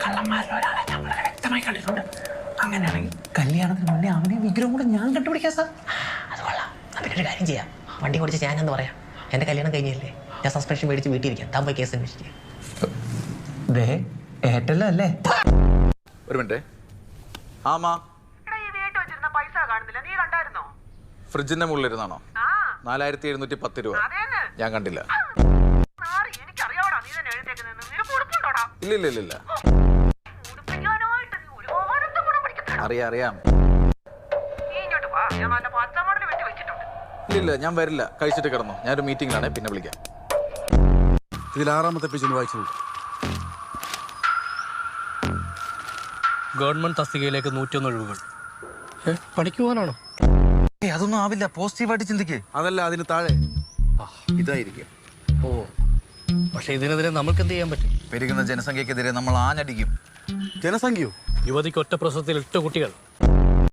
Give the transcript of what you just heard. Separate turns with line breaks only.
കള്ളന്മാരിൽ ഒരാളെ നമ്മൾ വ്യക്തമായി കണ്ടിട്ടുണ്ട്. അങ്ങനെയാണെങ്കിൽ കല്യാണത്തിന് മുന്നേ അവനെ വിഗ്രഹം കൂടെ ഞാൻ കണ്ടുപിടിക്കാം സാർ.
അത് കൊള്ളാം. പിന്നെ ഒരു കാര്യം ചെയ്യാം, വണ്ടി ഓടിച്ച് ഞാനെന്ന് പറയാം. എൻ്റെ കല്യാണം കഴിഞ്ഞല്ലേ, ഞാൻ സസ്പെൻഷൻ മേടിച്ച് വീട്ടിലിരിക്കാം. താൻ പോയി കേസ് അന്വേഷിക്കുക.
ഏറ്റല്ലോ അല്ലേ?
ഒരു മിനിറ്റ്. ആമാ ഫ്രിഡ്ജിന്റെ മുകളിലിരുന്നാണോ? 4710 രൂപ. ഞാൻ കണ്ടില്ല. ഇല്ല ഇല്ല ഇല്ല. അറിയാം. ഇല്ല ഞാൻ വരില്ല. കഴിച്ചിട്ട് കിടന്നു. ഞാനൊരു മീറ്റിംഗിലാണ്, പിന്നെ വിളിക്കാം.
ഇതിൽ 6ാമത്തെ പേജ് വായിച്ചു.
ഗവൺമെന്റ് തസ്തികയിലേക്ക് 101 ഒഴിവുകൾ. പണിക്ക് പോകാനാണോ?
അതൊന്നും ആവില്ല. പോസിറ്റീവായിട്ട് ചിന്തിക്കേ.
അതല്ല, അതിന് താഴെ ഇതായിരിക്കും.
ഓ, പക്ഷെ ഇതിനെതിരെ നമുക്ക് എന്ത് ചെയ്യാൻ പറ്റും?
പെരുകുന്ന ജനസംഖ്യക്കെതിരെ നമ്മൾ ആഞ്ഞടിക്കും.
ജനസംഖ്യയോ?
യുവതിക്ക് ഒറ്റ പ്രസവത്തിൽ 8 കുട്ടികൾ.